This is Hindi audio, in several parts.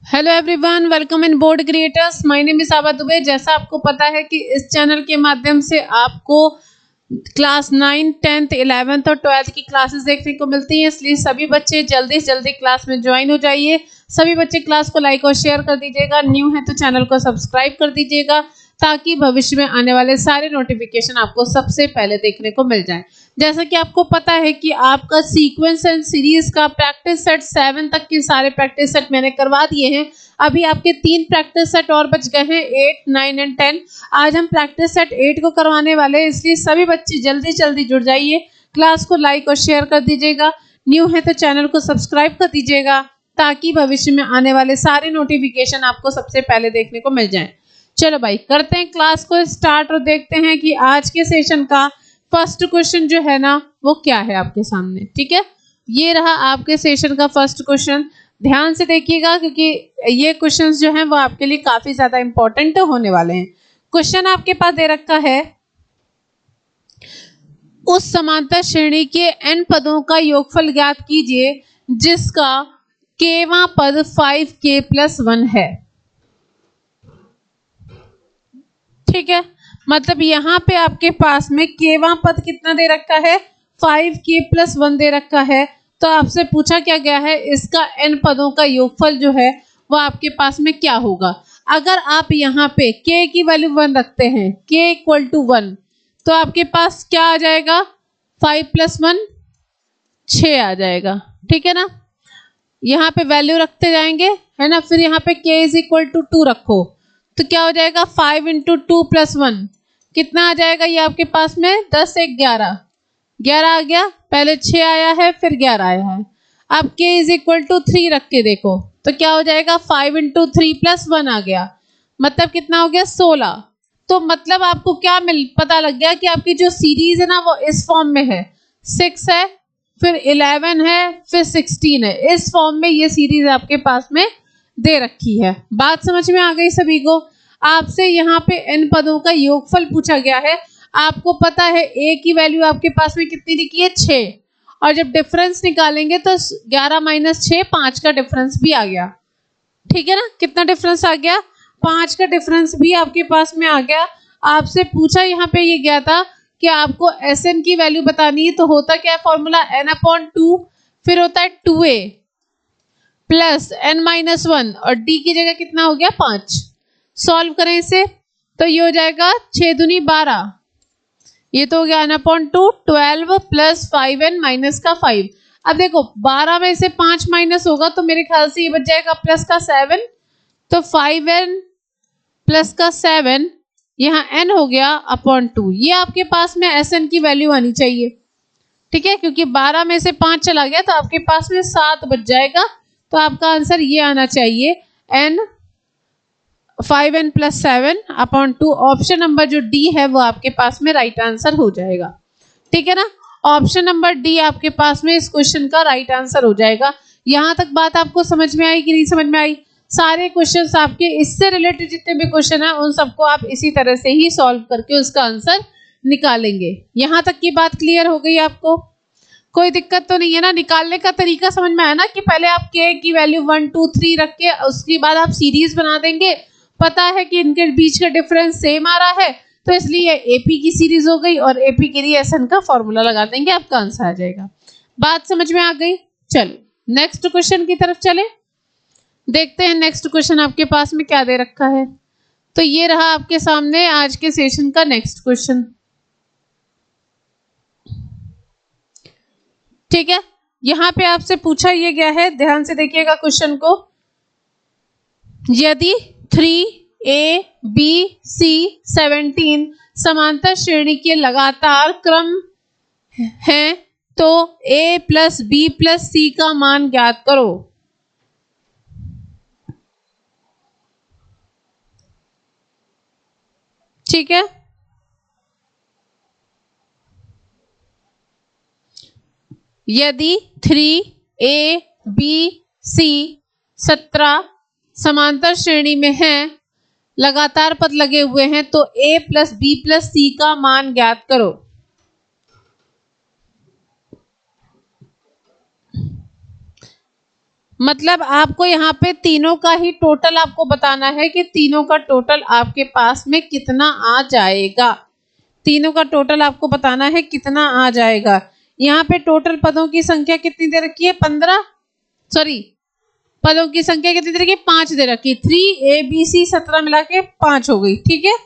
Hello everyone, welcome in board creators. My name is आबा दुबे। जैसा आपको पता है कि इस चैनल के माध्यम से आपको क्लास 9, 10th, 11th और 12th की क्लासेस देखने को मिलती हैं, इसलिए सभी बच्चे जल्दी से जल्दी क्लास में ज्वाइन हो जाइए। सभी बच्चे क्लास को लाइक और शेयर कर दीजिएगा। न्यू है तो चैनल को सब्सक्राइब कर दीजिएगा ताकि भविष्य में आने वाले सारे नोटिफिकेशन आपको सबसे पहले देखने को मिल जाए। जैसा कि आपको पता है कि आपका सीक्वेंस एंड सीरीज का प्रैक्टिस सेट 7 तक के सारे प्रैक्टिस सेट मैंने करवा दिए हैं। अभी आपके 3 प्रैक्टिस सेट और बच गए हैं, 8, 9 एंड 10। आज हम प्रैक्टिस सेट 8 को करवाने वाले हैं, इसलिए सभी बच्चे जल्दी जल्दी जुड़ जाइए। क्लास को लाइक और शेयर कर दीजिएगा। न्यू है तो चैनल को सब्सक्राइब कर दीजिएगा ताकि भविष्य में आने वाले सारे नोटिफिकेशन आपको सबसे पहले देखने को मिल जाए। चलो भाई, करते हैं क्लास को स्टार्ट और देखते हैं कि आज के सेशन का फर्स्ट क्वेश्चन जो है ना वो क्या है आपके सामने। ठीक है, ये रहा आपके सेशन का फर्स्ट क्वेश्चन। ध्यान से देखिएगा क्योंकि ये क्वेश्चंस जो हैं वो आपके लिए काफी ज्यादा इंपॉर्टेंट होने वाले हैं। क्वेश्चन आपके पास दे रखा है, उस समांतर श्रेणी के n पदों का योगफल ज्ञात कीजिए जिसका kवां पद 5k+1 है। ठीक है, मतलब यहाँ पे आपके पास में kवां पद कितना दे रखा है, 5k+1 दे रखा है। तो आपसे पूछा क्या गया है, इसका n पदों का योगफल जो है वो आपके पास में क्या होगा। अगर आप यहाँ पे k की वैल्यू 1 रखते हैं, k = 1, तो आपके पास क्या आ जाएगा, 5+1 6 आ जाएगा। ठीक है ना, यहाँ पे वैल्यू रखते जाएंगे, है ना। फिर यहाँ पे k = 2 रखो तो क्या हो जाएगा, 5 × 2 + 1 कितना आ जाएगा, ये आपके पास में 10 1 11 11 आ गया। पहले 6 आया है फिर 11 आया है। अब k = 3 रख के देखो तो क्या हो जाएगा, 5 × 3 + 1 आ गया, मतलब कितना हो गया, 16। तो मतलब आपको क्या पता लग गया कि आपकी जो सीरीज है ना वो इस फॉर्म में है, 6 है फिर 11 है फिर 16 है। इस फॉर्म में ये सीरीज आपके पास में दे रखी है। बात समझ में आ गई सभी को। आपसे यहाँ पे n पदों का योगफल पूछा गया है। आपको पता है a की वैल्यू आपके पास में कितनी लिखी है, 6, और जब डिफरेंस निकालेंगे तो 11 - 6 5 का डिफरेंस भी आ गया। ठीक है ना, कितना डिफरेंस आ गया, 5 का डिफरेंस भी आपके पास में आ गया। आपसे पूछा यहाँ पे ये गया था कि आपको Sn की वैल्यू बतानी है, तो होता क्या है फॉर्मूला, n/2, फिर होता है 2a प्लस n-1 और d की जगह कितना हो गया, 5। सॉल्व करें इसे तो ये हो जाएगा 6 दूनी 12, ये तो हो गया n/2, 12 प्लस 5n माइनस का 5। अब देखो 12 में से 5 माइनस होगा तो मेरे ख्याल से ये बच जाएगा प्लस का 7, तो 5n प्लस का 7, यहाँ n हो गया /2। ये आपके पास में Sn की वैल्यू आनी चाहिए। ठीक है, क्योंकि 12 में से 5 चला गया तो आपके पास में 7 बच जाएगा। तो आपका आंसर ये आना चाहिए, n 5n + 7/2। ऑप्शन नंबर जो डी है वो आपके पास में राइट आंसर हो जाएगा। ठीक है ना, ऑप्शन नंबर डी आपके पास में इस क्वेश्चन का राइट आंसर हो जाएगा। यहां तक बात आपको समझ में आई कि नहीं समझ में आई। सारे क्वेश्चंस आपके इससे रिलेटेड जितने भी क्वेश्चन है उन सबको आप इसी तरह से ही सॉल्व करके उसका आंसर निकालेंगे। यहां तक की बात क्लियर हो गई आपको, कोई दिक्कत तो नहीं है ना। निकालने का तरीका समझ में आया ना कि पहले आप k की वैल्यू 1 2 3 रख के उसके बाद आप सीरीज बना देंगे। पता है कि इनके बीच का डिफरेंस सेम आ रहा है तो इसलिए AP की सीरीज हो गई और AP के लिए Sn का फॉर्मूला लगा देंगे, आपका आंसर आ जाएगा। बात समझ में आ गई। चलो नेक्स्ट क्वेश्चन की तरफ चले, देखते हैं नेक्स्ट क्वेश्चन आपके पास में क्या दे रखा है। तो ये रहा आपके सामने आज के सेशन का नेक्स्ट क्वेश्चन। ठीक है, यहाँ पे आपसे पूछा ये गया है, ध्यान से देखिएगा क्वेश्चन को। यदि 3a b c 17 समांतर श्रेणी के लगातार क्रम हैं तो a + b + c का मान ज्ञात करो। ठीक है, यदि 3a b c 17 समांतर श्रेणी में हैं, लगातार पद लगे हुए हैं तो a + b + c का मान ज्ञात करो। मतलब आपको यहाँ पे तीनों का ही टोटल आपको बताना है कि तीनों का टोटल आपके पास में कितना आ जाएगा। तीनों का टोटल आपको बताना है कितना आ जाएगा। यहाँ पे टोटल पदों की संख्या कितनी दे रखी है? 15, सॉरी पदों की संख्या कितनी दे रखी है? 5 दे रखी है। 3 ABC 17 मिला के 5 हो गई। ठीक है,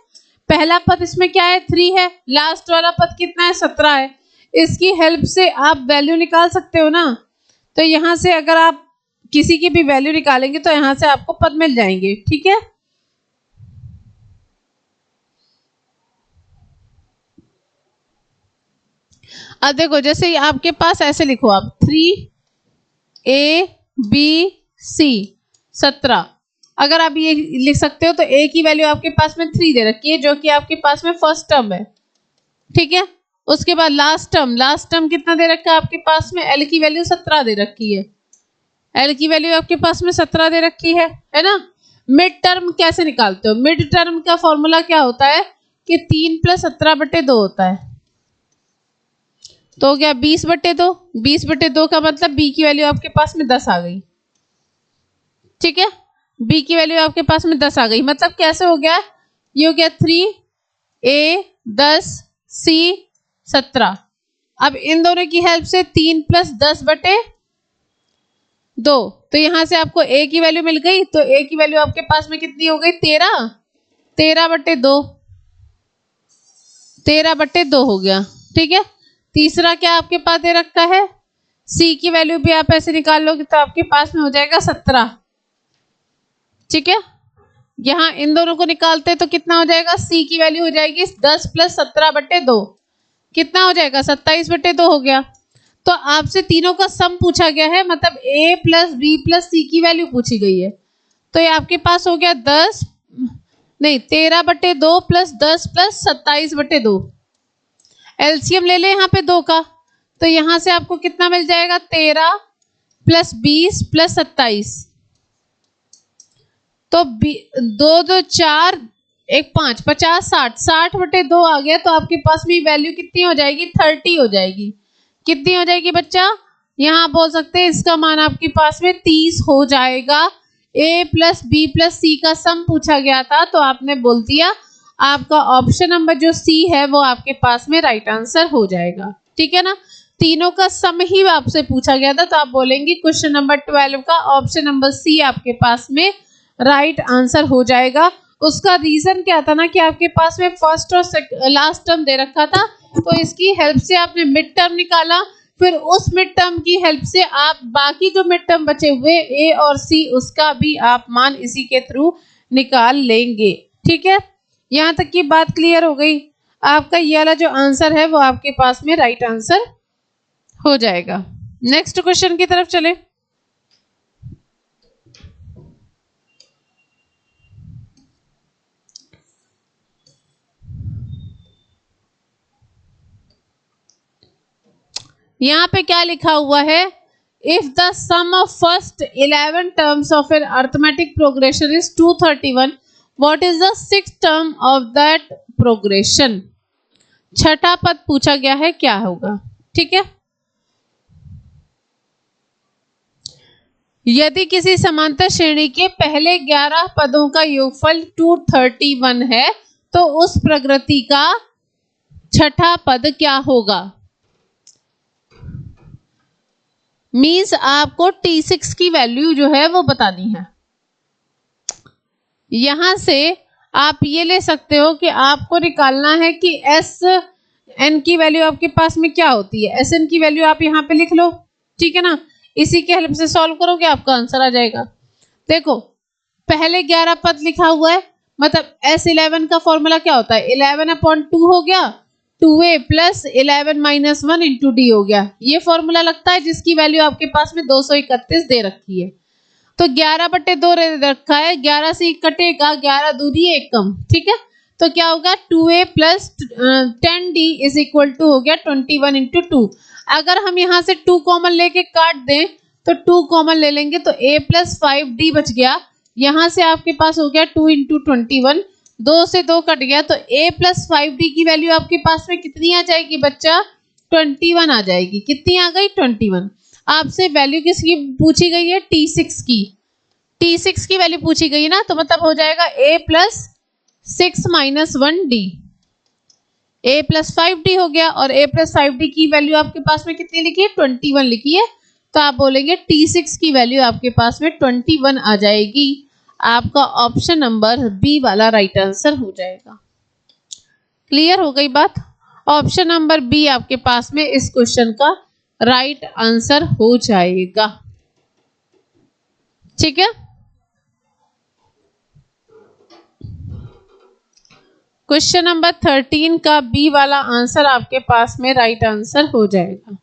पहला पद इसमें क्या है? 3 है। लास्ट वाला पद कितना है? 17 है। इसकी हेल्प से आप वैल्यू निकाल सकते हो ना। तो यहाँ से अगर आप किसी की भी वैल्यू निकालेंगे तो यहाँ से आपको पद मिल जाएंगे। ठीक है, अब देखो जैसे आपके पास ऐसे लिखो आप 3ABC 17, अगर आप ये लिख सकते हो तो A की वैल्यू आपके पास में 3 दे रखी है जो कि आपके पास में फर्स्ट टर्म है। ठीक है, उसके बाद लास्ट टर्म कितना दे रखा है आपके पास में? L की वैल्यू 17 दे रखी है। L की वैल्यू आपके पास में 17 दे रखी है ना। मिड टर्म कैसे निकालते हो? मिड टर्म का फॉर्मूला क्या होता है कि 3 + 17/2 होता है। तो हो गया 20/2। 20/2 का मतलब B की वैल्यू आपके पास में 10 आ गई। ठीक है, B की वैल्यू आपके पास में 10 आ गई। मतलब कैसे हो गया? ये हो गया 3A 10 C 17। अब इन दोनों की हेल्प से 3 + 10/2, तो यहां से आपको A की वैल्यू मिल गई। तो A की वैल्यू आपके पास में कितनी हो गई? 13। 13/2, 13/2 हो गया। ठीक है, तीसरा क्या आपके पास दे रखा है? C की वैल्यू भी आप ऐसे निकाल लोगे तो आपके पास में हो जाएगा 17। ठीक है, यहाँ इन दोनों को निकालते हैं तो कितना हो जाएगा? C की वैल्यू हो जाएगी 10 + 17/2, कितना हो जाएगा? 27/2 हो गया। तो आपसे तीनों का सम पूछा गया है, मतलब A + B + C की वैल्यू पूछी गई है। तो ये आपके पास हो गया 13/2 + 10 + 27/2। एलसीएम ले ले यहाँ पे 2 का, तो यहाँ से आपको कितना मिल जाएगा? 13 + 20 + 27। तो 2 2 4 1 5 50 60 60/2 आ गया। तो आपके पास में वैल्यू कितनी हो जाएगी? 30 हो जाएगी। कितनी हो जाएगी बच्चा? यहाँ बोल सकते हैं इसका मान आपके पास में 30 हो जाएगा। A + B + C का सम पूछा गया था तो आपने बोल दिया आपका ऑप्शन नंबर जो C है वो आपके पास में राइट आंसर हो जाएगा। ठीक है ना, तीनों का सम ही आपसे पूछा गया था तो आप बोलेंगे क्वेश्चन नंबर 12 का ऑप्शन नंबर C आपके पास में राइट आंसर हो जाएगा। उसका रीजन क्या था ना कि आपके पास में फर्स्ट और लास्ट टर्म दे रखा था, तो इसकी हेल्प से आपने मिड टर्म निकाला। फिर उस मिड टर्म की हेल्प से आप बाकी जो मिड टर्म बचे हुए A और C उसका भी आप मान इसी के थ्रू निकाल लेंगे। ठीक है, यहाँ तक की बात क्लियर हो गई। आपका ये वाला जो आंसर है वो आपके पास में राइट आंसर हो जाएगा। नेक्स्ट क्वेश्चन की तरफ चले। यहाँ पे क्या लिखा हुआ है? If the sum of first 11 terms of an arithmetic progression is 231, what is the sixth term of that progression? छठा पद पूछा गया है, क्या होगा? ठीक है, यदि किसी समांतर श्रेणी के पहले 11 पदों का योगफल 231 है तो उस प्रकृति का छठा पद क्या होगा? मीन्स आपको T6 की वैल्यू जो है वो बतानी है। यहां से आप ये ले सकते हो कि आपको निकालना है कि SN की वैल्यू आपके पास में क्या होती है। SN की वैल्यू आप यहाँ पे लिख लो। ठीक है ना, इसी के हेल्प से सॉल्व करोगे आपका आंसर आ जाएगा। देखो पहले 11 पद लिखा हुआ है, मतलब S11 का फॉर्मूला क्या होता है? 11/2 हो गया, 2A + 11 - 1 × D हो गया। ये फॉर्मूला लगता है जिसकी वैल्यू आपके पास में 231 दे रखी है। तो 11/2 रखा है, 11 से 1 कटेगा, 11 दूनी 1 कम। ठीक है, तो क्या होगा? 2A + 10D = हो गया 21 × 2। अगर हम यहाँ से 2 कॉमन लेके काट दें तो 2 कॉमन ले लेंगे तो A + 5D बच गया। यहाँ से आपके पास हो गया 2 × 21, 2 से 2 कट गया तो A + 5D की वैल्यू आपके पास में कितनी आ जाएगी बच्चा? 21 आ जाएगी। कितनी आ गई? 21। आपसे वैल्यू किसकी पूछी गई है? T6 की। T6 की वैल्यू पूछी गई है ना, तो मतलब हो जाएगा a plus 6 minus 1d। a plus 5d हो गया, और a प्लस 5d की वैल्यू आपके पास में कितनी लिखी है? 21 लिखी है। तो आप बोलेंगे T6 की वैल्यू आपके पास में 21 आ जाएगी। आपका ऑप्शन नंबर बी वाला राइट आंसर हो जाएगा। क्लियर हो गई बात? ऑप्शन नंबर बी आपके पास में इस क्वेश्चन का राइट आंसर हो जाएगा। ठीक है, क्वेश्चन नंबर 13 का बी वाला आंसर आपके पास में राइट आंसर हो जाएगा।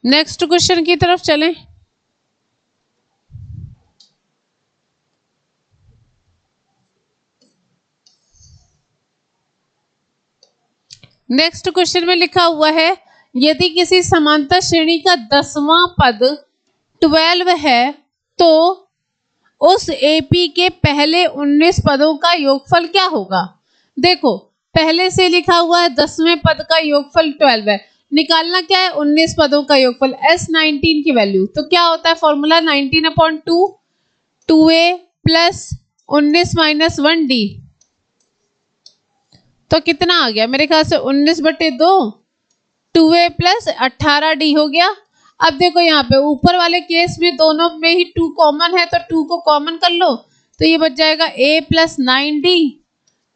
नेक्स्ट क्वेश्चन की तरफ चलें। नेक्स्ट क्वेश्चन में लिखा हुआ है, यदि किसी समांतर श्रेणी का 10वां पद 12 है तो उस एपी के पहले 19 पदों का योगफल क्या होगा? देखो, पहले से लिखा हुआ है 10वें पद का योगफल 12 है, निकालना क्या है? 19 पदों का योगफल, S19 की वैल्यू। तो क्या होता है formula? 19/2 2a plus 19 minus 1d। तो कितना आ गया? मेरे ख्याल से 19/2 2a प्लस 18d हो गया। अब देखो यहाँ पे ऊपर वाले केस में दोनों में ही 2 कॉमन है, तो 2 को कॉमन कर लो, तो ये बच जाएगा a plus 9d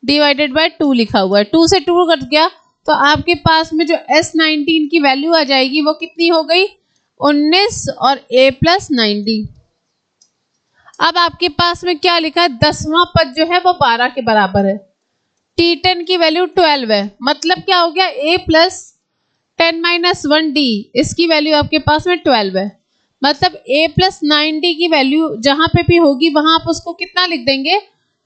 divided by 2 लिखा हुआ है। 2 से 2 कट गया, तो आपके पास में जो S19 की वैल्यू आ जाएगी वो कितनी हो गई? 19 और a प्लस 9d। अब आपके पास में क्या लिखा है? 10वां पद जो है वो 12 के बराबर है, T10 की वैल्यू 12 है, मतलब क्या हो गया? a प्लस 10 माइनस 1d, इसकी वैल्यू आपके पास में 12 है, मतलब a प्लस 9d की वैल्यू जहां पे भी होगी वहां आप उसको कितना लिख देंगे?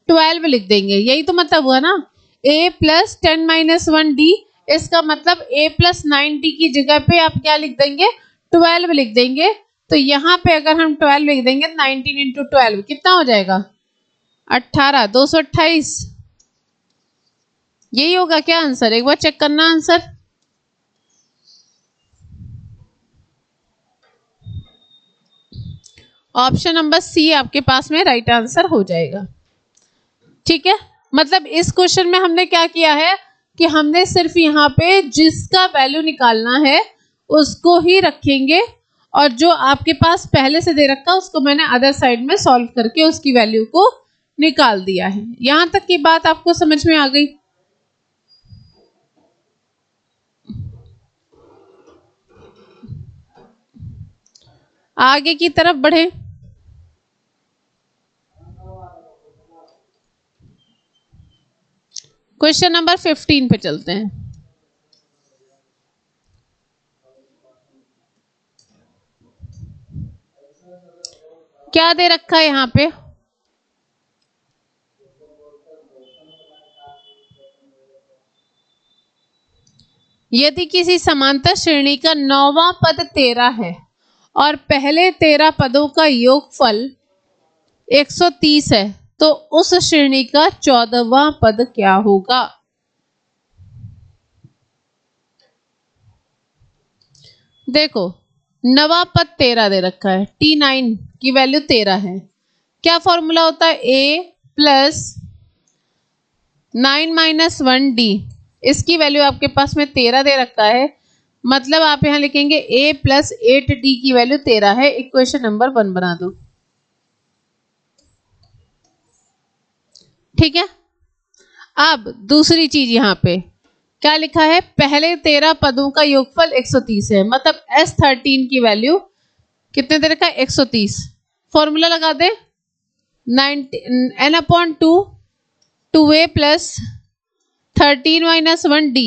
12 लिख देंगे। यही तो मतलब हुआ ना, a प्लस 10 माइनस 1d, इसका मतलब a प्लस 9d की जगह पे आप क्या लिख देंगे? 12 लिख देंगे। तो यहाँ पे अगर हम 12 लिख देंगे, 19 इंटू 12 कितना हो जाएगा? 18, 228। यही होगा क्या आंसर? एक बार चेक करना आंसर। ऑप्शन नंबर सी आपके पास में राइट आंसर हो जाएगा। ठीक है, मतलब इस क्वेश्चन में हमने क्या किया है कि हमने सिर्फ यहाँ पे जिसका वैल्यू निकालना है उसको ही रखेंगे, और जो आपके पास पहले से दे रखा उसको मैंने अदर साइड में सॉल्व करके उसकी वैल्यू को निकाल दिया है। यहां तक की बात आपको समझ में आ गई? आगे की तरफ बढ़े। क्वेश्चन नंबर 15 पे चलते हैं। क्या दे रखा है यहाँ पे? यदि किसी समांतर श्रेणी का 9वां पद 13 है और पहले 13 पदों का योगफल 130 है, तो उस श्रेणी का 14वां पद क्या होगा? देखो, नवा पद 13 दे रखा है, T9 की वैल्यू 13 है। क्या फॉर्मूला होता है? a प्लस 9 माइनस 1d, इसकी वैल्यू आपके पास में 13 दे रखा है, मतलब आप यहां लिखेंगे a प्लस 8d की वैल्यू 13 है। इक्वेशन नंबर 1 बना दो। ठीक है, अब दूसरी चीज यहाँ पे क्या लिखा है? पहले 13 पदों का योगफल 130 है, मतलब S13 की वैल्यू कितने दे रखा है? 130। फॉर्मूला लगा दे, n/2 2a plus 13 minus 1d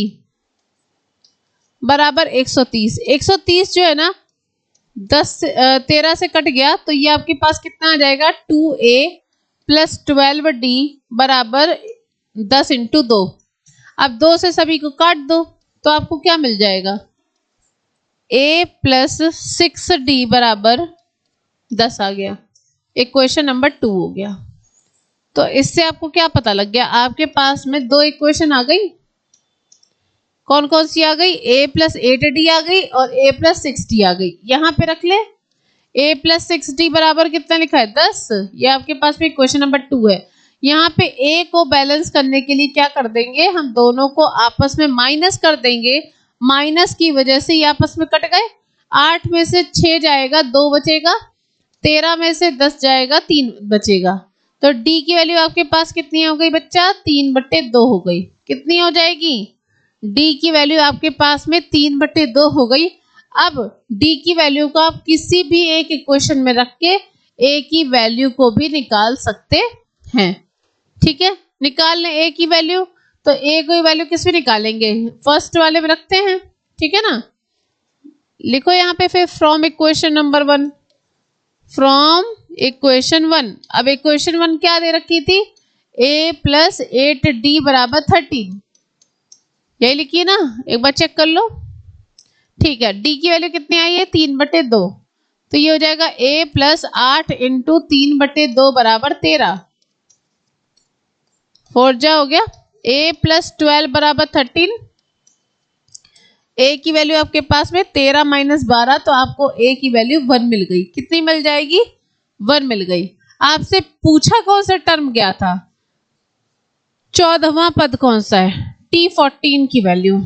बराबर 130। 130 जो है ना 13 से कट गया, तो ये आपके पास कितना आ जाएगा? 2a प्लस 12d बराबर 10 इंटू 2। अब 2 से सभी को काट दो, तो आपको क्या मिल जाएगा? a प्लस 6d बराबर 10 आ गया। इक्वेशन नंबर 2 हो गया। तो इससे आपको क्या पता लग गया, आपके पास में दो इक्वेशन आ गई। कौन कौन सी आ गई, a प्लस 8d आ गई और a प्लस 6d आ गई। यहाँ पे रख ले, a प्लस 6d बराबर कितना लिखा है 10। ये आपके पास में क्वेश्चन नंबर 2 है। यहाँ पे a को बैलेंस करने के लिए क्या कर देंगे, हम दोनों को आपस में माइनस कर देंगे। माइनस की वजह से ये आपस में कट गए। 8 में से 6 जाएगा 2 बचेगा, 13 में से 10 जाएगा 3 बचेगा। तो d की वैल्यू आपके पास कितनी हो गई बच्चा, 3/2 हो गई। कितनी हो जाएगी, d की वैल्यू आपके पास में 3/2 हो गई। अब d की वैल्यू को आप किसी भी एक इक्वेशन में रख के a की वैल्यू को भी निकाल सकते हैं। ठीक है, निकाल लें a की वैल्यू, तो a की वैल्यू किस में निकालेंगे, फर्स्ट वाले में रखते हैं। ठीक है ना, लिखो यहाँ पे फिर from equation number 1, from equation 1। अब इक्वेशन 1 क्या दे रखी थी, a प्लस 8d बराबर 13, यही लिखी ना, एक बार चेक कर लो। ठीक है, d की वैल्यू कितनी आई है 3/2, तो ये हो जाएगा a प्लस 8 इंटू 3/2 बराबर 13। 4 जा हो गया, a प्लस 12 बराबर 13। a की वैल्यू आपके पास में 13 माइनस 12, तो आपको a की वैल्यू 1 मिल गई। कितनी मिल जाएगी, 1 मिल गई। आपसे पूछा कौन सा टर्म गया था, 14वां पद कौन सा है, T14 की वैल्यू।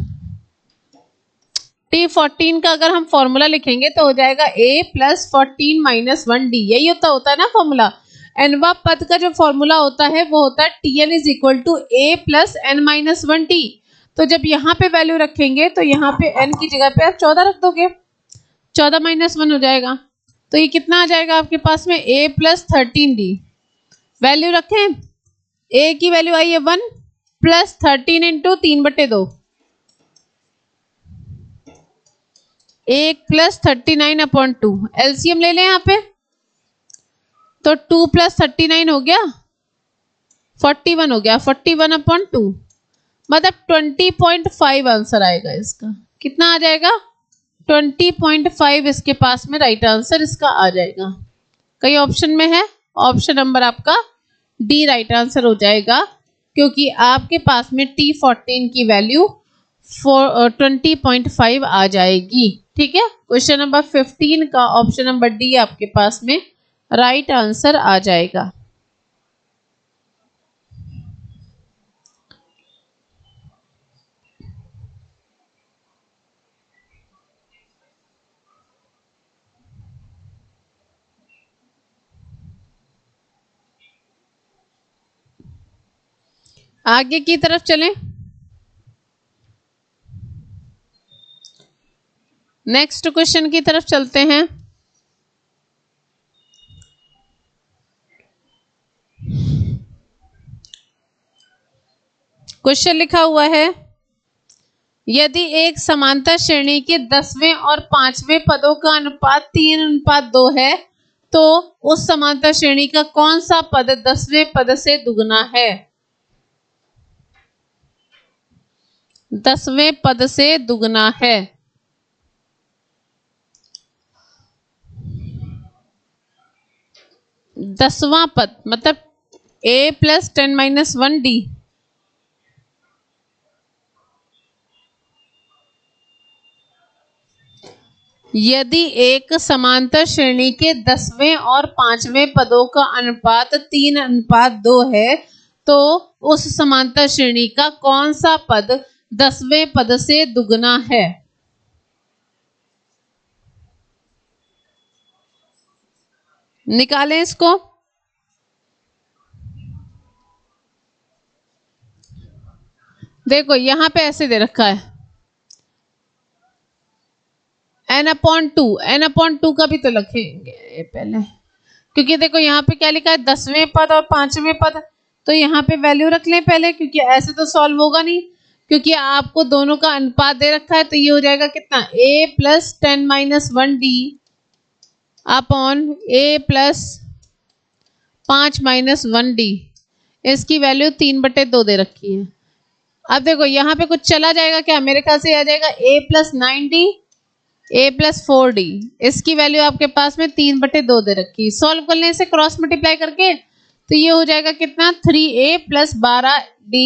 T14 का अगर हम फॉर्मूला लिखेंगे तो हो जाएगा a प्लस 14 माइनस 1d, यही होता है ना फॉर्मूला। nवा पद का जो फॉर्मूला होता है वो होता है Tn is equal to a plus n minus 1t। तो जब यहाँ पे वैल्यू रखेंगे तो यहाँ पे n की जगह पे आप 14 रख दोगे, 14 माइनस 1 हो जाएगा। तो ये कितना आ जाएगा आपके पास में, a प्लस 13d। वैल्यू रखें, a की वैल्यू आई है 1 प्लस 13 इंटू 3/2, 1 प्लस 39/2। एलसीएम ले लें यहाँ पे, तो 2 प्लस 39 हो गया 41 हो गया, 41/2 मतलब 20.5 आंसर आएगा इसका। कितना आ जाएगा, 20.5 इसके पास में राइट आंसर इसका आ जाएगा। कई ऑप्शन में है, ऑप्शन नंबर आपका डी राइट आंसर हो जाएगा, क्योंकि आपके पास में T14 की वैल्यू 20.5 आ जाएगी। ठीक है, क्वेश्चन नंबर 15 का ऑप्शन नंबर डी आपके पास में राइट आंसर आ जाएगा। आगे की तरफ चलें, नेक्स्ट क्वेश्चन की तरफ चलते हैं। क्वेश्चन लिखा हुआ है, यदि एक समांतर श्रेणी के 10वें और 5वें पदों का अनुपात 3:2 है तो उस समांतर श्रेणी का कौन सा पद 10वें पद से दुगना है। 10वें पद से दुगना है। दसवां पद मतलब a प्लस 10 माइनस 1d। यदि एक समांतर श्रेणी के 10वें और 5वें पदों का अनुपात 3:2 है तो उस समांतर श्रेणी का कौन सा पद 10वें पद से दुगना है। निकालें इसको। देखो यहां पे ऐसे दे रखा है n/2 का भी तो लिखेंगे पहले, क्योंकि देखो यहाँ पे क्या लिखा है 10वें पद और 5वें पद, तो यहाँ पे वैल्यू रख लें पहले, क्योंकि ऐसे तो सॉल्व होगा नहीं, क्योंकि आपको दोनों का अनुपात दे रखा है। तो ये हो जाएगा कितना, a plus 10 minus 1d upon a plus 5 minus 1d। इसकी वैल्यू 3/2 दे रखी है। अब देखो यहाँ पे कुछ चला जाएगा क्या, मेरे ख्याल से आ जाएगा a plus 9d a plus 4d। इसकी वैल्यू आपके पास में 3/2 दे रखी। सॉल्व कर लें इसे क्रॉस मल्टीप्लाई करके, तो ये हो जाएगा कितना 3a प्लस 12d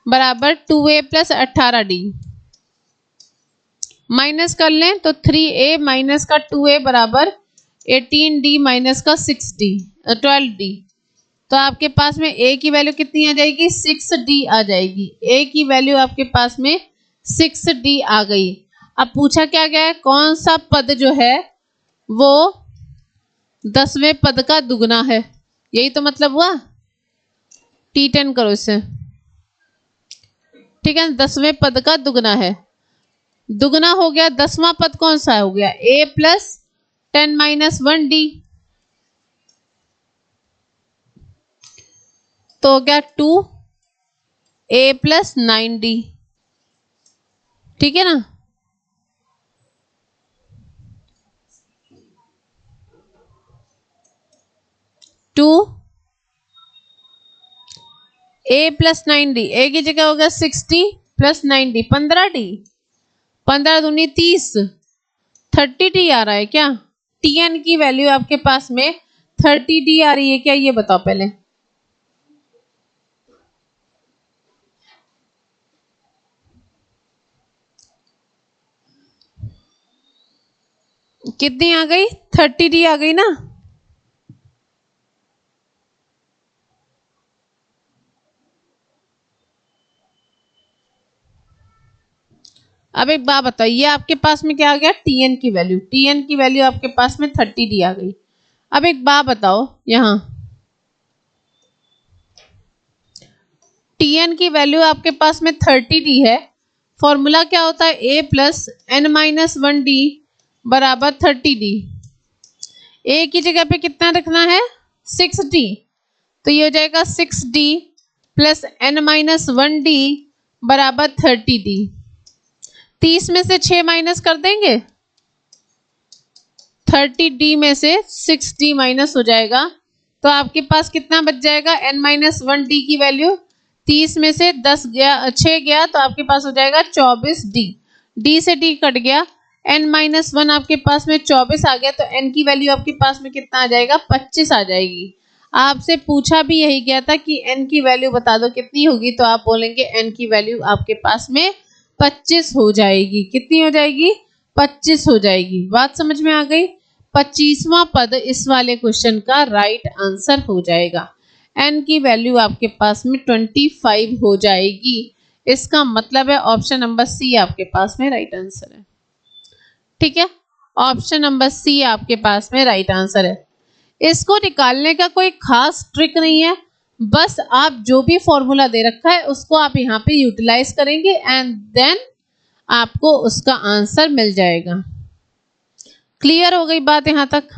बराबर 2a प्लस 18d। माइनस कर लें तो 3a माइनस का 2a बराबर 18d माइनस का 12d। तो आपके पास में a की वैल्यू कितनी आ जाएगी 6d आ जाएगी। a की वैल्यू आपके पास में 6d आ गई। अब पूछा क्या गया है कौन सा पद जो है वो 10वें पद का दुगना है। यही तो मतलब हुआ। T10 करो इससे। ठीक है 10वें पद का दुगना है। दुगना हो गया 10वां पद कौन सा हो गया a प्लस 10 माइनस 1d। तो हो गया 2a प्लस 9d। ठीक है ना। To a plus 9d a की जगह होगा 6d प्लस 9d 15d 15 दूनी 30 30d आ रहा है क्या। tn की वैल्यू आपके पास में 30d आ रही है क्या ये बताओ पहले। कितनी आ गई 30d आ गई ना। अब एक बात बताओ ये आपके पास में क्या आ गया tn की वैल्यू। tn की वैल्यू आपके पास में 30d आ गई। अब एक बात बताओ यहां tn की वैल्यू आपके पास में 30d है। फॉर्मूला क्या होता है a plus n minus 1d बराबर 30d। a की जगह पे कितना रखना है 6d। तो ये हो जाएगा 6d plus n minus 1d बराबर 30d। 30 में से 6 माइनस कर देंगे 30d में से 6d माइनस हो जाएगा। तो आपके पास कितना बच जाएगा n माइनस 1d की वैल्यू 30 में से 10 गया 6 गया तो आपके पास हो जाएगा 24d। d से d कट गया n माइनस 1 आपके पास में 24 आ गया। तो n की वैल्यू आपके पास में कितना आ जाएगा 25 आ जाएगी। आपसे पूछा भी यही गया था कि n की वैल्यू बता दो कितनी होगी। तो आप बोलेंगे n की वैल्यू आपके पास में 25 हो जाएगी। कितनी हो जाएगी 25 हो जाएगी। बात समझ में आ गई। 25वां पद इस वाले क्वेश्चन का राइट आंसर हो जाएगा। n की वैल्यू आपके पास में 25 हो जाएगी। इसका मतलब है ऑप्शन नंबर सी आपके पास में राइट आंसर है। ठीक है ऑप्शन नंबर सी आपके पास में राइट आंसर है। इसको निकालने का कोई खास ट्रिक नहीं है। बस आप जो भी फॉर्मूला दे रखा है उसको आप यहाँ पे यूटिलाइज करेंगे एंड देन आपको उसका आंसर मिल जाएगा। क्लियर हो गई बात यहां तक।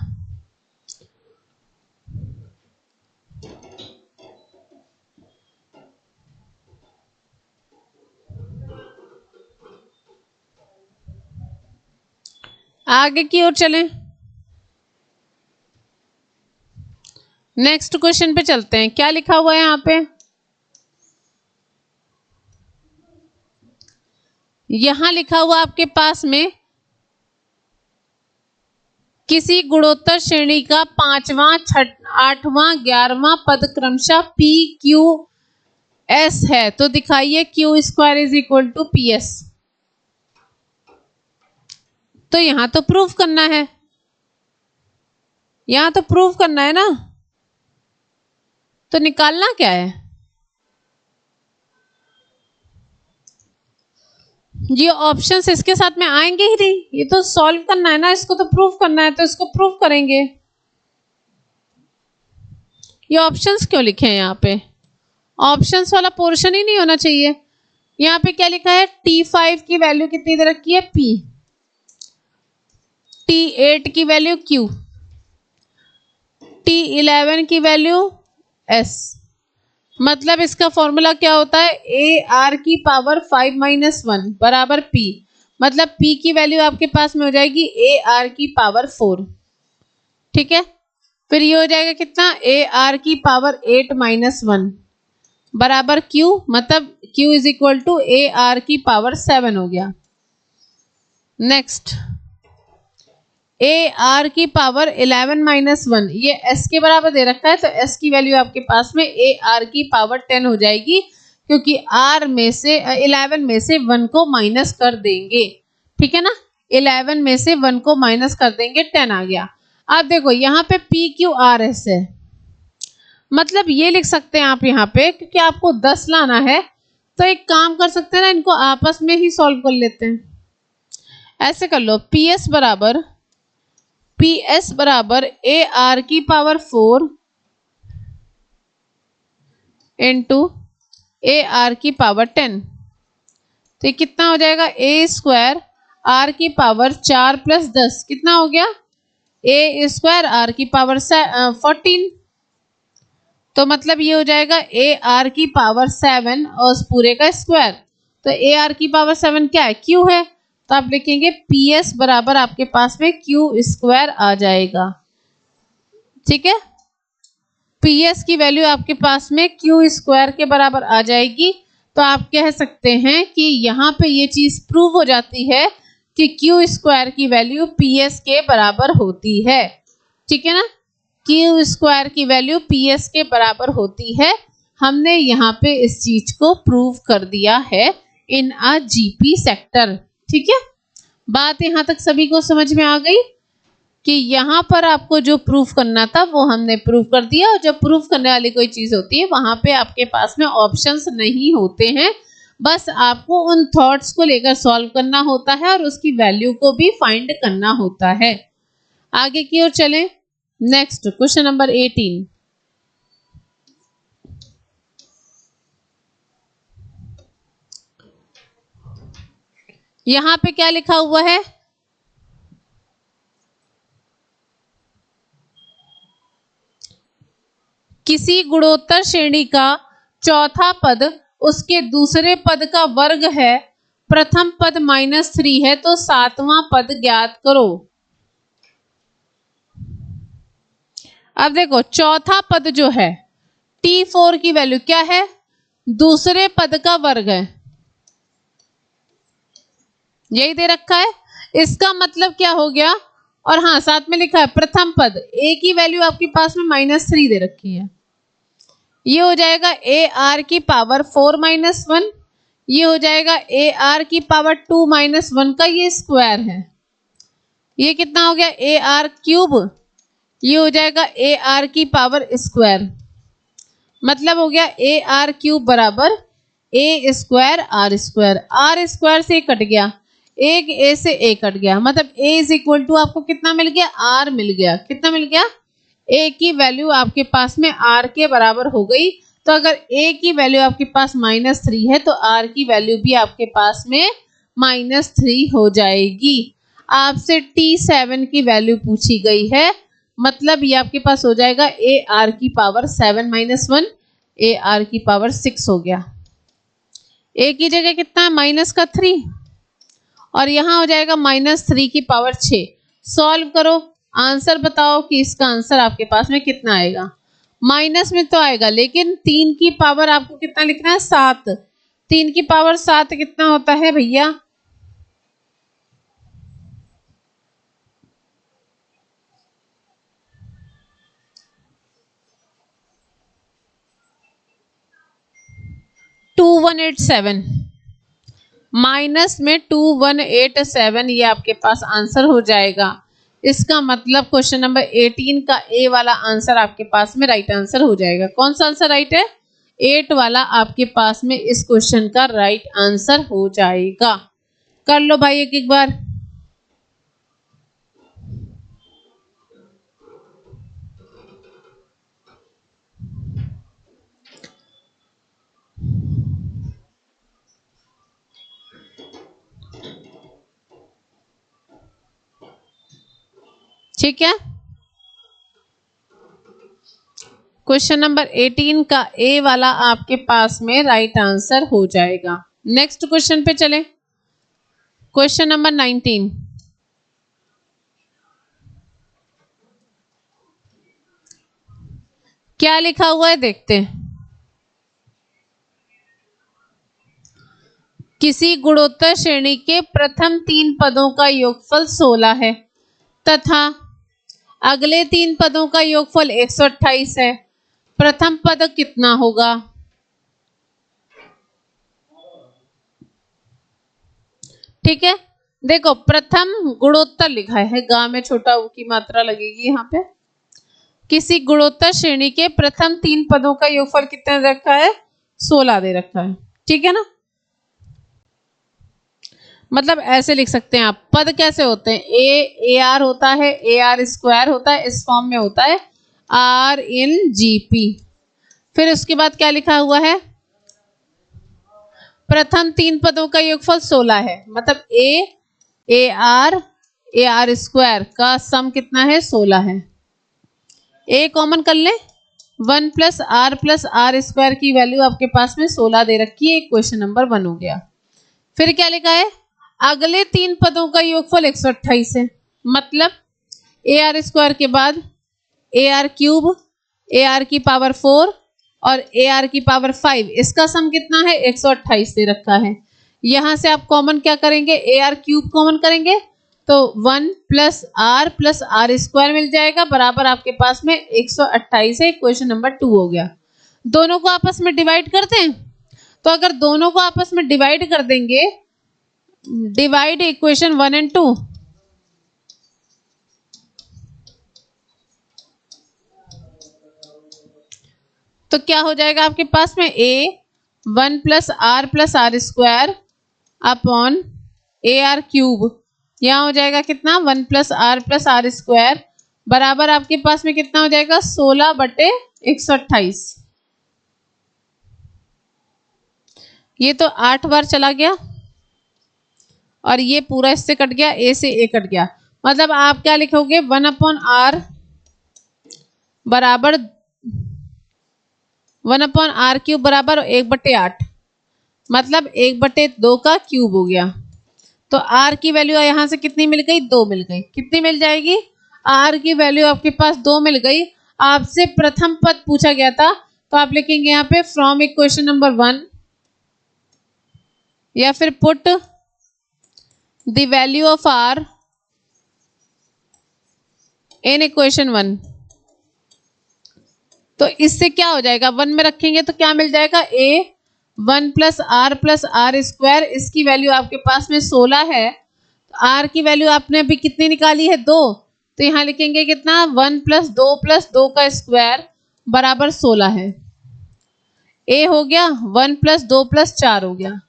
आगे की ओर चलें। नेक्स्ट क्वेश्चन पे चलते हैं। क्या लिखा हुआ है यहाँ पे यहां लिखा हुआ आपके पास में किसी गुणोत्तर श्रेणी का 5वां 8वां 11वां पद क्रमशः p q s है। तो दिखाइए q square is equal to p s. तो यहां तो प्रूफ करना है। यहां तो प्रूफ करना है ना। तो निकालना क्या है ये ऑप्शंस इसके साथ में आएंगे ही नहीं। ये तो सॉल्व करना है ना। इसको तो प्रूफ करना है तो इसको प्रूफ करेंगे। ये ऑप्शंस क्यों लिखे हैं यहाँ पे। ऑप्शंस वाला पोर्शन ही नहीं होना चाहिए। यहाँ पे क्या लिखा है T5 की वैल्यू कितनी दे रखी है P। T8 की वैल्यू Q। T11 की वैल्यू S। मतलब इसका फॉर्मूला क्या होता है ए आर की पावर 5 माइनस 1 बराबर P। मतलब P की वैल्यू आपके पास में हो जाएगी ए आर की पावर 4। ठीक है फिर ये हो जाएगा कितना ए आर की पावर 8 माइनस 1 बराबर Q। मतलब Q is equal to a are की पावर 7 हो गया। नेक्स्ट ए आर की पावर 11 माइनस 1, ये एस के बराबर दे रखा है, तो एस की वैल्यू आपके पास में ए आर की पावर 10 हो जाएगी, क्योंकि आर में से 11 में से 1 को माइनस कर देंगे, ठीक है ना। 11 में से 1 को माइनस कर देंगे, 10 आ गया। अब देखो यहाँ पे पी क्यू आर एस है, मतलब ये लिख सकते हैं आप यहाँ पे, क्योंकि आपको 10 लाना है, तो एक काम कर सकते हैं ना, इनको आपस में ही सॉल्व कर लेते हैं। ऐसे कर लो, पी एस बराबर ए आर की पावर 4 इंटू ए आर की पावर 10, तो ये कितना हो जाएगा, ए स्क्वायर आर की पावर 4 प्लस 10 कितना हो गया, ए स्क्वायर आर की पावर 14, तो मतलब ये हो जाएगा ए आर की पावर 7 और उस पूरे का स्क्वायर, तो ए आर की पावर 7 क्या है, क्यू है, तो आप लिखेंगे पी एस बराबर आपके पास में क्यू स्क्वायर आ जाएगा, ठीक है। पी एस की वैल्यू आपके पास में क्यू स्क्वायर के बराबर आ जाएगी, तो आप कह सकते हैं कि यहाँ पे ये चीज प्रूव हो जाती है कि क्यू स्क्वायर की वैल्यू पी एस के बराबर होती है, ठीक है ना। क्यू स्क्वायर की वैल्यू पी एस के बराबर होती है, हमने यहाँ पे इस चीज को प्रूव कर दिया है इन अ जीपी सेक्टर, ठीक है। बात यहाँ तक सभी को समझ में आ गई कि यहाँ पर आपको जो प्रूफ करना था वो हमने प्रूफ कर दिया, और जब प्रूफ करने वाली कोई चीज होती है वहां पे आपके पास में ऑप्शंस नहीं होते हैं, बस आपको उन थॉट्स को लेकर सॉल्व करना होता है और उसकी वैल्यू को भी फाइंड करना होता है। आगे की ओर चलें, नेक्स्ट क्वेश्चन नंबर 18। यहाँ पे क्या लिखा हुआ है, किसी गुणोत्तर श्रेणी का चौथा पद उसके दूसरे पद का वर्ग है, प्रथम पद -3 है, तो सातवां पद ज्ञात करो। अब देखो चौथा पद जो है T4 की वैल्यू क्या है, दूसरे पद का वर्ग है, यही दे रखा है, इसका मतलब क्या हो गया, और हाँ साथ में लिखा है प्रथम पद, ए की वैल्यू आपके पास में -3 दे रखी है, ये हो जाएगा ए आर की पावर 4 माइनस 1, ये हो जाएगा ए आर की पावर 2 माइनस 1 का ये स्क्वायर है, ये कितना हो गया ए आर क्यूब, ये हो जाएगा ए आर की पावर स्क्वायर, मतलब हो गया ए आर क्यूब बराबर A square R square, R square से कट गया, एक ए से ए कट गया, मतलब ए इज इक्वल टू आपको कितना मिल गया, आर मिल गया, कितना मिल गया, ए की वैल्यू आपके पास में आर के बराबर हो गई, तो अगर ए की वैल्यू आपके पास -3 है तो आर की वैल्यू भी आपके पास में -3 हो जाएगी। आपसे T7 की वैल्यू पूछी गई है, मतलब ये आपके पास हो जाएगा ए आर की पावर 7 माइनस 1, ए आर की पावर 6 हो गया, ए की जगह कितना है -3, और यहाँ हो जाएगा -3 की पावर 6। सॉल्व करो, आंसर बताओ कि इसका आंसर आपके पास में कितना आएगा, माइनस में तो आएगा, लेकिन 3 की पावर आपको कितना लिखना है, 7, 3 की पावर 7 कितना होता है भैया, -2187, माइनस में 2187, ये आपके पास आंसर हो जाएगा। इसका मतलब क्वेश्चन नंबर 18 का ए वाला आंसर आपके पास में राइट आंसर हो जाएगा। कौन सा आंसर राइट है, 8 वाला आपके पास में इस क्वेश्चन का राइट आंसर हो जाएगा। कर लो भाई एक एक बार। ठीक है, क्वेश्चन नंबर 18 का ए वाला आपके पास में राइट आंसर हो जाएगा। नेक्स्ट क्वेश्चन पे चलें, क्वेश्चन नंबर 19। क्या लिखा हुआ है देखते हैं, किसी गुणोत्तर श्रेणी के प्रथम 3 पदों का योगफल 16 है, तथा अगले 3 पदों का योगफल 128 है। प्रथम पद कितना होगा? ठीक है, देखो प्रथम गुणोत्तर लिखा है, गा में छोटा ऊ की मात्रा लगेगी यहाँ पे। किसी गुणोत्तर श्रेणी के प्रथम 3 पदों का योगफल कितना दे रखा है? 16 दे रखा है। ठीक है ना, मतलब ऐसे लिख सकते हैं आप। पद कैसे होते हैं? ए आर होता है, ए आर स्क्वायर होता है, इस फॉर्म में होता है आर इन जी पी। फिर उसके बाद क्या लिखा हुआ है? प्रथम 3 पदों का योगफल 16 है, मतलब ए आर स्क्वायर का सम कितना है? 16 है। ए कॉमन कर ले, 1 प्लस आर स्क्वायर की वैल्यू आपके पास में 16 दे रखी है। क्वेश्चन नंबर 1 हो गया। फिर क्या लिखा है? अगले 3 पदों का योगफल 128 है, मतलब ए आर स्क्वायर के बाद A R cube, A R की पावर 4 और ए आर की पावर 5, इसका सम कितना है? 128 दे रखा है। यहां से आप कॉमन क्या करेंगे? ए आर क्यूब कॉमन करेंगे तो 1 प्लस आर स्क्वायर मिल जाएगा, बराबर आपके पास में 128 है। क्वेश्चन नंबर 2 हो गया। दोनों को आपस में डिवाइड करते हैं, तो अगर दोनों को आपस में डिवाइड कर देंगे, डिवाइड इक्वेशन 1 एंड 2, तो क्या हो जाएगा आपके पास में? A 1 plus r square upon a are cube, यहाँ हो जाएगा कितना? 1 प्लस आर स्क्वायर बराबर आपके पास में कितना हो जाएगा? 16 बटे 128। ये तो 8 बार चला गया और ये पूरा इससे कट गया, ए से ए कट गया, मतलब आप क्या लिखोगे? 1 अपॉन आर बराबर 1 अपॉन आर क्यूब बराबर 1/8, मतलब 1/2 का क्यूब हो गया। तो आर की वैल्यू यहां से कितनी मिल गई? 2 मिल गई। कितनी मिल जाएगी? आर की वैल्यू आपके पास 2 मिल गई। आपसे प्रथम पद पूछा गया था, तो आप लिखेंगे यहाँ पे फ्रॉम इक्वेशन नंबर 1, या फिर put the value of r in equation 1। तो इससे क्या हो जाएगा? 1 में रखेंगे तो क्या मिल जाएगा? ए 1 प्लस आर स्क्वायर, इसकी वैल्यू आपके पास में 16 है। तो आर की वैल्यू आपने अभी कितनी निकाली है? 2, तो यहाँ लिखेंगे कितना? 1 प्लस 2 का स्क्वायर बराबर 16 है। ए हो गया 1 प्लस 2 प्लस 4 हो गया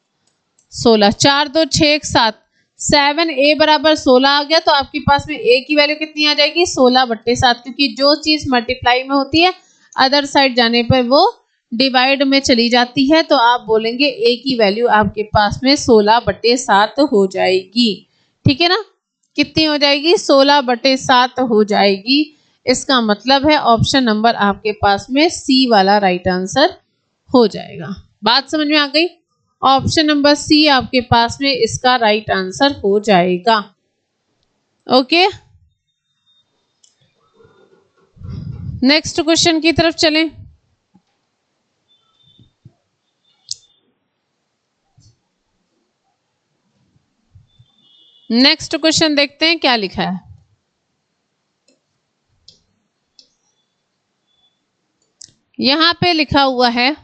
16, 4 2 6 1 7, 7 ए बराबर 16 आ गया। तो आपके पास में ए की वैल्यू कितनी आ जाएगी? 16/7, क्योंकि जो चीज मल्टीप्लाई में होती है अदर साइड जाने पर वो डिवाइड में चली जाती है, तो आप बोलेंगे ए की वैल्यू आपके पास में 16/7 हो जाएगी। ठीक है ना, कितनी हो जाएगी? 16/7 हो जाएगी। इसका मतलब है ऑप्शन नंबर आपके पास में सी वाला राइट आंसर हो जाएगा। बात समझ में आ गई? ऑप्शन नंबर सी आपके पास में इसका राइट आंसर हो जाएगा। ओके, नेक्स्ट क्वेश्चन की तरफ चलें। नेक्स्ट क्वेश्चन देखते हैं क्या लिखा है। यहां पे लिखा हुआ है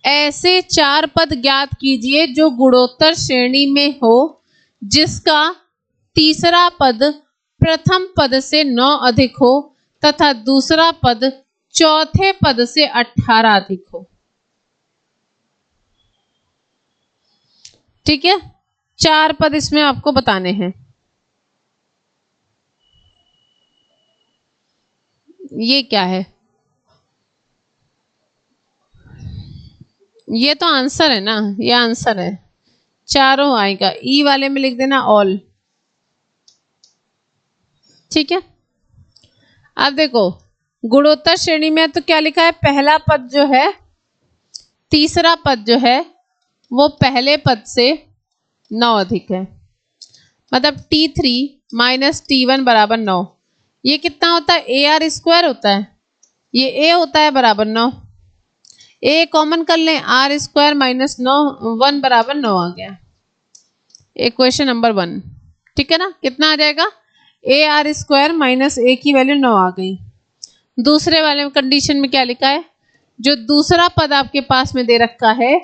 ऐसे 4 पद ज्ञात कीजिए जो गुणोत्तर श्रेणी में हो, जिसका तीसरा पद प्रथम पद से 9 अधिक हो तथा दूसरा पद चौथे पद से 18 अधिक हो। ठीक है, 4 पद इसमें आपको बताने हैं। ये क्या है? ये तो आंसर है ना, ये आंसर है, चारों आएगा। ई वाले में लिख देना ऑल। ठीक है, अब देखो गुणोत्तर श्रेणी में तो क्या लिखा है? पहला पद जो है, तीसरा पद जो है वो पहले पद से 9 अधिक है, मतलब T3 माइनस T1 बराबर 9। ये कितना होता है? ए आर स्क्वायर होता है, ये ए होता है बराबर 9। ए कॉमन कर लें, आर स्क्वायर माइनस 9, 1 बराबर 9 आ गया। Equation number 1। ठीक है ना, कितना आ जाएगा, ए आर स्क्वायर माइनस ए की वैल्यू 9 आ गई। दूसरे वाले कंडीशन में क्या लिखा है, जो दूसरा पद आपके पास में दे रखा है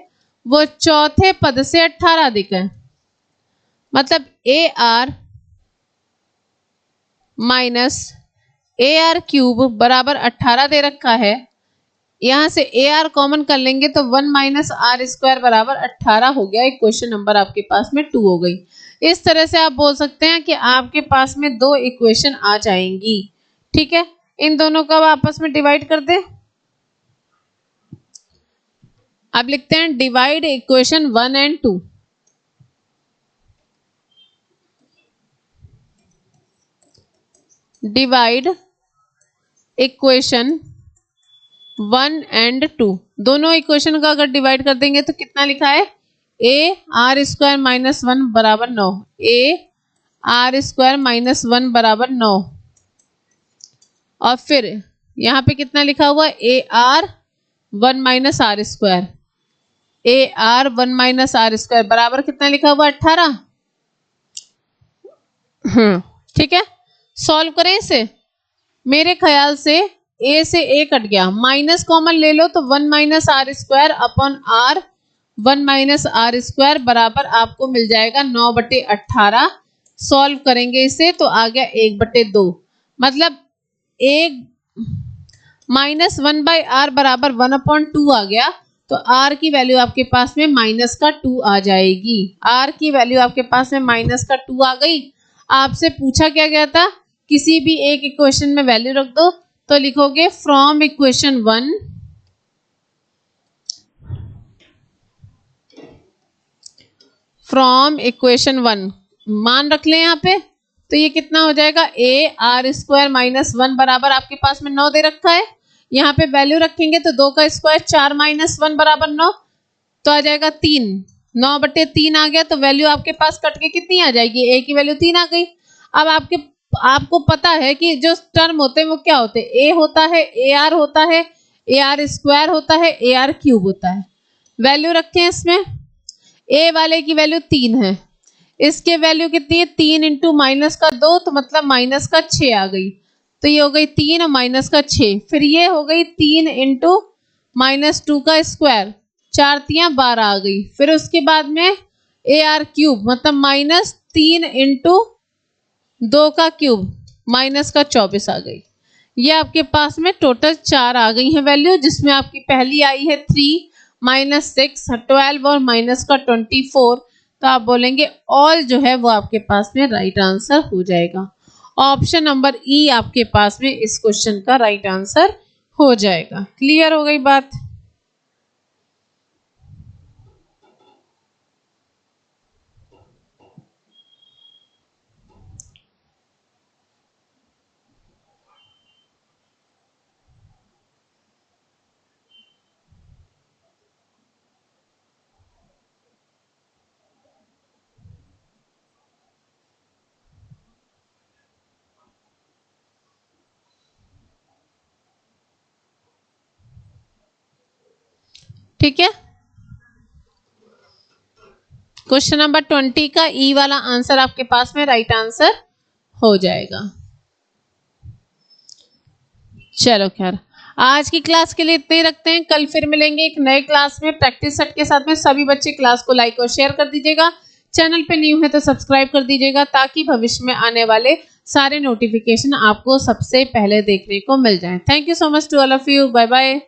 वो चौथे पद से 18 अधिक है, मतलब A R minus A R cube बराबर 18 दे रखा है। यहां से ए आर कॉमन कर लेंगे तो 1 माइनस आर स्क्वायर बराबर 18 हो गया। इक्वेशन नंबर आपके पास में 2 हो गई। इस तरह से आप बोल सकते हैं कि आपके पास में 2 इक्वेशन आ जाएंगी। ठीक है, इन दोनों को आपस में डिवाइड कर दें। अब लिखते हैं divide equation 1 and 2। Divide equation 1 and 2, दोनों इक्वेशन का अगर डिवाइड कर देंगे तो कितना लिखा है, ए आर स्क्वायर माइनस 1 बराबर 9, ए आर स्क्वायर माइनस 1 बराबर 9, और फिर यहाँ पे कितना लिखा हुआ है, a r 1 minus r square, a r 1 minus r square बराबर कितना लिखा हुआ, 18। ठीक है, सॉल्व करें इसे। मेरे ख्याल से ए से ए कट गया, माइनस कॉमन ले लो तो 1 minus r square upon r 1 minus r square बराबर आपको मिल जाएगा 9/18। सॉल्व करेंगे इसे तो आ गया 1/2, मतलब एक माइनस 1/r बराबर 1/2 आ गया। तो r की वैल्यू आपके पास में माइनस का 2 आ जाएगी। r की वैल्यू आपके पास में माइनस का 2 आ गई। आपसे पूछा क्या गया था, किसी भी एक इक्वेशन में वैल्यू रख दो, तो लिखोगे फ्रॉम इक्वेशन 1 मान रख लें यहाँ पे, तो ये कितना हो जाएगा, ए आर स्क्वायर माइनस 1 बराबर आपके पास में 9 दे रखा है। यहाँ पे वैल्यू रखेंगे तो 2 का स्क्वायर 4 माइनस 1 बराबर 9, तो आ जाएगा 3, 9/3 आ गया। तो वैल्यू आपके पास कट के कितनी आ जाएगी, ए की वैल्यू 3 आ गई। अब आपको पता है कि जो टर्म होते हैं वो क्या होते हैं, ए होता है, ए आर होता है, ए आर स्क्वायर होता है, ए आर क्यूब होता है। वैल्यू रखें इसमें, ए वाले की वैल्यू 3 है, इसके वैल्यू कितनी है, 3 इंटू माइनस का 2, तो मतलब माइनस का 6 आ गई। तो ये हो गई 3 और माइनस का 6, फिर ये हो गई 3 इंटू माइनस 2 का स्क्वायर, 4 तियां 12 आ गई। फिर उसके बाद में ए आर क्यूब मतलब माइनस 3 इंटू 2 का क्यूब, माइनस का 24 आ गई। ये आपके पास में टोटल 4 आ गई है वैल्यू, जिसमें आपकी पहली आई है 3 माइनस 6 12 और माइनस का 24। तो आप बोलेंगे ऑल जो है वो आपके पास में राइट आंसर हो जाएगा। ऑप्शन नंबर ई आपके पास में इस क्वेश्चन का राइट आंसर हो जाएगा। क्लियर हो गई बात। ठीक है, क्वेश्चन नंबर 20 का ई वाला आंसर आपके पास में राइट आंसर हो जाएगा। चलो खैर, आज की क्लास के लिए इतने ही रखते हैं। कल फिर मिलेंगे एक नए क्लास में प्रैक्टिस सेट के साथ में। सभी बच्चे क्लास को लाइक और शेयर कर दीजिएगा। चैनल पे न्यू है तो सब्सक्राइब कर दीजिएगा, ताकि भविष्य में आने वाले सारे नोटिफिकेशन आपको सबसे पहले देखने को मिल जाएं। Thank you so much to all of you. Bye bye.